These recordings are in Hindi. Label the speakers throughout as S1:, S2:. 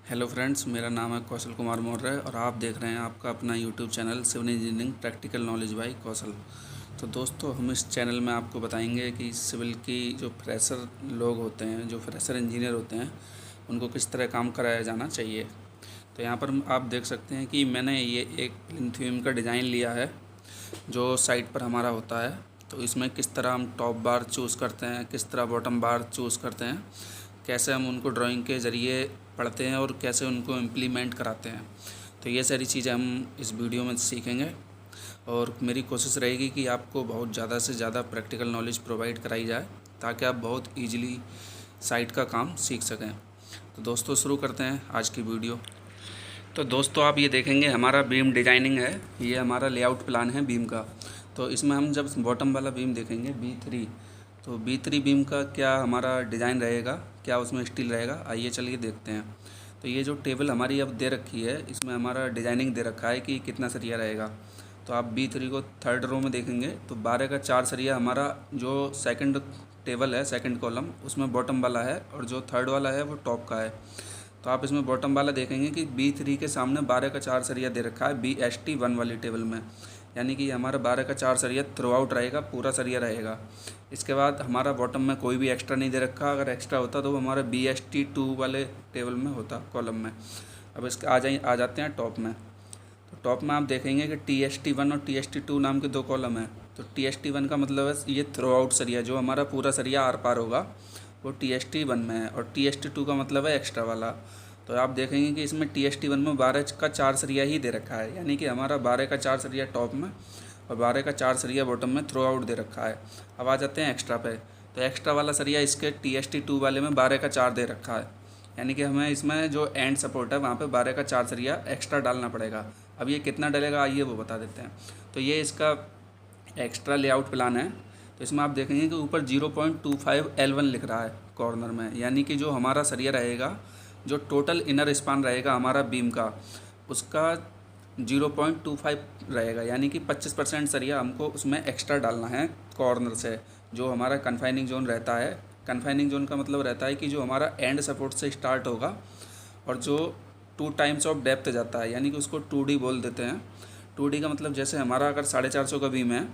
S1: हेलो फ्रेंड्स, मेरा नाम है कौशल कुमार मौर्य और आप देख रहे हैं आपका अपना YouTube channel civil engineering practical knowledge by Kaushal. तो दोस्तों, हम इस चैनल में आपको बताएंगे कि सिविल की जो फ्रेशर लोग होते हैं, जो फ्रेशर इंजीनियर होते हैं, उनको किस तरह काम कराया जाना चाहिए। तो यहाँ पर आप देख सकते हैं कि मैंने ये एक प्लिंथ का डिज़ाइन लिया है जो साइट पर हमारा होता है। तो इसमें किस तरह हम टॉप बार चूज़ करते हैं, किस तरह बॉटम बार चूज़ करते हैं, कैसे हम उनको ड्राइंग के ज़रिए पढ़ते हैं और कैसे उनको इम्प्लीमेंट कराते हैं। तो ये सारी चीज़ें हम इस वीडियो में सीखेंगे और मेरी कोशिश रहेगी कि आपको बहुत ज़्यादा से ज़्यादा प्रैक्टिकल नॉलेज प्रोवाइड कराई जाए ताकि आप बहुत ईजिली साइट का काम सीख सकें। तो दोस्तों, शुरू करते हैं आज की वीडियो। तो दोस्तों, आप ये देखेंगे हमारा बीम डिजाइनिंग है, ये हमारा लेआउट प्लान है बीम का। तो इसमें हम जब बॉटम वाला बीम देखेंगे B3, तो B3 बीम का क्या हमारा डिज़ाइन रहेगा, क्या उसमें स्टील रहेगा, आइए चलिए देखते हैं। तो ये जो टेबल हमारी अब दे रखी है, इसमें हमारा डिज़ाइनिंग दे रखा है कि कितना सरिया रहेगा। तो आप B3 को थर्ड रो में देखेंगे तो 12 का 4 सरिया हमारा जो सेकंड टेबल है, सेकंड कॉलम, उसमें बॉटम वाला है और जो थर्ड वाला है वो टॉप का है। तो आप इसमें बॉटम वाला देखेंगे कि B3 के सामने 12 का 4 सरिया दे रखा है BST1 वाली टेबल में, यानी कि हमारा 12 का 4 सरिया थ्रू आउट रहेगा, पूरा सरिया रहेगा। इसके बाद हमारा बॉटम में कोई भी एक्स्ट्रा नहीं दे रखा, अगर एक्स्ट्रा होता तो वो हमारा BST2 वाले टेबल में होता, कॉलम में। अब इसके आ जाते हैं टॉप में। तो टॉप में आप देखेंगे कि TST1 और TST2 नाम के 2 कॉलम हैं। तो TST1 का मतलब है ये थ्रू आउट सरिया, जो हमारा पूरा सरिया आर पार होगा वो TST1 में है, और TST2 का मतलब है एक्स्ट्रा वाला। तो आप देखेंगे कि इसमें TST1 में 12 का 4 सरिया ही दे रखा है, यानी कि हमारा 12 का 4 सरिया टॉप में और 12 का 4 सरिया बॉटम में थ्रू आउट दे रखा है। अब आ जाते हैं एक्स्ट्रा पे। तो एक्स्ट्रा वाला सरिया इसके TST2 वाले में 12 का 4 दे रखा है, यानी कि हमें इसमें जो एंड सपोर्ट है वहाँ पे 12 का 4 सरिया एक्स्ट्रा डालना पड़ेगा। अब ये कितना डलेगा आइए वो बता देते हैं। तो ये इसका एक्स्ट्रा लेआउट प्लान है। तो इसमें आप देखेंगे कि ऊपर 0.25 L1 लिख रहा है कॉर्नर में, यानी कि जो हमारा सरिया रहेगा, जो टोटल इनर स्पान रहेगा हमारा बीम का, उसका 0.25 रहेगा, यानी कि 25% सरिया हमको उसमें एक्स्ट्रा डालना है कॉर्नर से। जो हमारा कन्फाइनिंग जोन रहता है, कन्फाइनिंग जोन का मतलब रहता है कि जो हमारा एंड सपोर्ट से स्टार्ट होगा और जो 2 टाइम्स ऑफ डेप्थ जाता है, यानी कि उसको 2D बोल देते हैं। 2D का मतलब जैसे हमारा अगर 450 का बीम है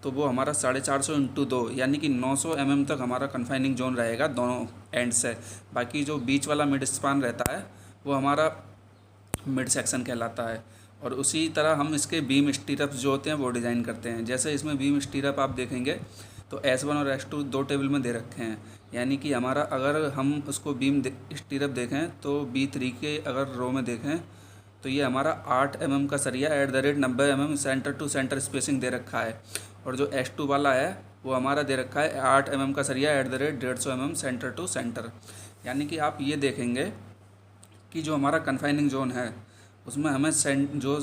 S1: तो वो हमारा 450 इंटू 2, यानी कि 900 mm तक हमारा कन्फाइनिंग जोन रहेगा दोनों एंड से। बाकी जो बीच वाला मिड स्पान रहता है वो हमारा मिड सेक्शन कहलाता है। और उसी तरह हम इसके बीम स्टीरअप्स जो होते हैं वो डिज़ाइन करते हैं। जैसे इसमें बीम स्टीरअप आप देखेंगे तो S1 और S2 2 टेबल में दे रखे हैं, यानी कि हमारा अगर हम उसको बीम स्टीरअप देखें तो B3 के अगर रो में देखें तो ये हमारा 8 mm का सरिया @ 90 mm centre to centre spacing दे रखा है। और जो S2 वाला है वो हमारा दे रखा है 8 mm का सरिया @ 150 mm सेंटर टू सेंटर। यानी कि आप ये देखेंगे कि जो हमारा कन्फाइनिंग जोन है उसमें हमें जो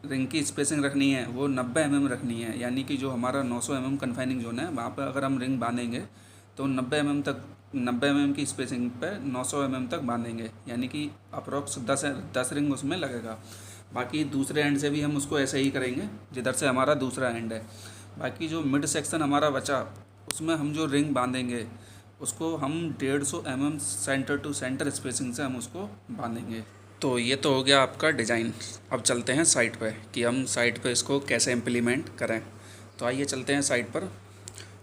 S1: रिंग की स्पेसिंग रखनी है वो 90 mm रखनी है, यानी कि जो हमारा 900 mm कन्फाइनिंग जोन है वहाँ पर अगर हम रिंग बांधेंगे तो 90 mm की स्पेसिंग पे 900 mm तक बांधेंगे, यानी कि अप्रॉक्स 10 रिंग उसमें लगेगा। बाकी दूसरे एंड से भी हम उसको ऐसे ही करेंगे जिधर से हमारा दूसरा एंड है। बाकी जो मिड सेक्शन हमारा बचा उसमें हम जो रिंग बांधेंगे उसको हम 150 mm centre to centre spacing से हम उसको बांधेंगे। तो ये तो हो गया आपका डिज़ाइन। अब चलते हैं साइट पे कि हम साइट पे इसको कैसे इम्प्लीमेंट करें। तो आइए चलते हैं साइट पर।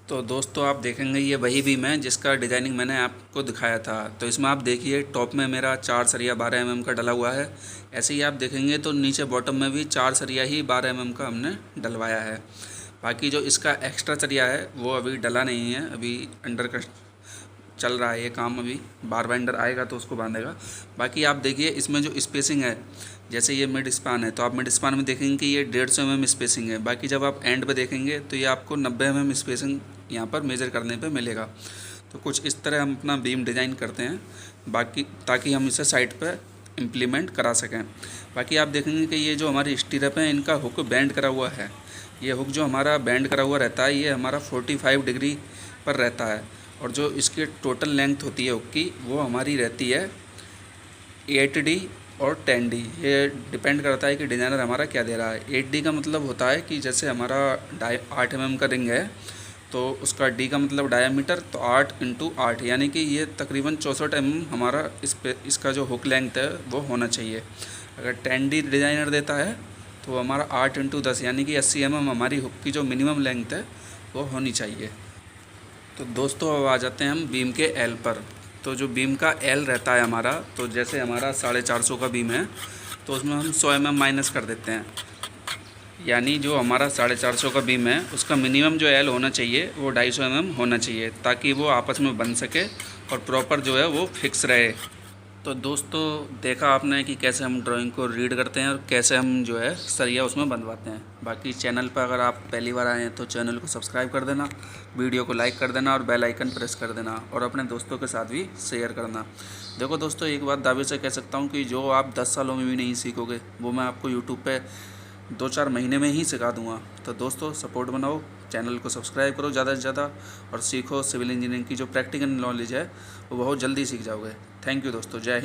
S1: तो दोस्तों, आप देखेंगे ये वही बीम है जिसका डिज़ाइनिंग मैंने आपको दिखाया था। तो इसमें आप देखिए टॉप में मेरा 4 सरिया 12 mm का डला हुआ है। ऐसे ही आप देखेंगे तो नीचे बॉटम में भी 4 सरिया ही 12 mm का हमने डलवाया है। बाकी जो इसका एक्स्ट्रा सरिया है वो अभी डला नहीं है, अभी अंडर चल रहा है ये काम। अभी बार बाइंडर आएगा तो उसको बांधेगा। बाकी आप देखिए इसमें जो स्पेसिंग है, जैसे ये मिड स्पान है तो आप मिड स्पान में देखेंगे कि ये 150 mm स्पेसिंग है। बाकी जब आप एंड पे देखेंगे तो ये आपको 90 mm स्पेसिंग यहाँ पर मेज़र करने पे मिलेगा। तो कुछ इस तरह हम अपना बीम डिज़ाइन करते हैं, बाकी ताकि हम इसे साइट पर इम्प्लीमेंट करा सकें। बाकी आप देखेंगे कि ये जो हमारी स्टीरअप है इनका हुक बैंड करा हुआ है। ये हुक जो हमारा बैंड करा हुआ रहता है ये हमारा 45 डिग्री पर रहता है, और जो इसकी टोटल लेंथ होती है हुक की वो हमारी रहती है 8D और 10D। ये डिपेंड करता है कि डिज़ाइनर हमारा क्या दे रहा है। 8D का मतलब होता है कि जैसे हमारा 8 mm का रिंग है तो उसका डी का मतलब डायामीटर, तो 8 इंटू 8 यानी कि ये तकरीबन 64 हमारा इसका जो हुक लेंथ है वो होना चाहिए। अगर 10D डिज़ाइनर देता है तो हमारा 8 इंटू 10 यानी कि 80 हमारी हुक की जो मिनिमम लेंथ है वो होनी चाहिए। तो दोस्तों अब आ जाते हैं हम बीम के एल पर। तो जो बीम का एल रहता है हमारा, तो जैसे हमारा 450 का बीम है तो उसमें हम 100 माइनस कर देते हैं, यानी जो हमारा 450 का बीम है उसका मिनिमम जो एल होना चाहिए वो 250 होना चाहिए, ताकि वो आपस में बन सके और प्रॉपर जो है वो फिक्स रहे। तो दोस्तों देखा आपने कि कैसे हम ड्राइंग को रीड करते हैं और कैसे हम जो है सरिया उसमें बंधवाते हैं। बाकी चैनल पर अगर आप पहली बार आए हैं तो चैनल को सब्सक्राइब कर देना, वीडियो को लाइक कर देना और बेल आइकन प्रेस कर देना और अपने दोस्तों के साथ भी शेयर करना। देखो दोस्तों, एक बात दावे से कह सकता हूँ कि जो आप 10 सालों में भी नहीं सीखोगे वो मैं आपको यूट्यूब पर 2-4 महीने में ही सिखा दूँगा। तो दोस्तों सपोर्ट बनाओ, चैनल को सब्सक्राइब करो ज़्यादा से ज़्यादा और सीखो। सिविल इंजीनियरिंग की जो प्रैक्टिकल नॉलेज है वो बहुत जल्दी सीख जाओगे। थैंक यू दोस्तों, जय हिंद।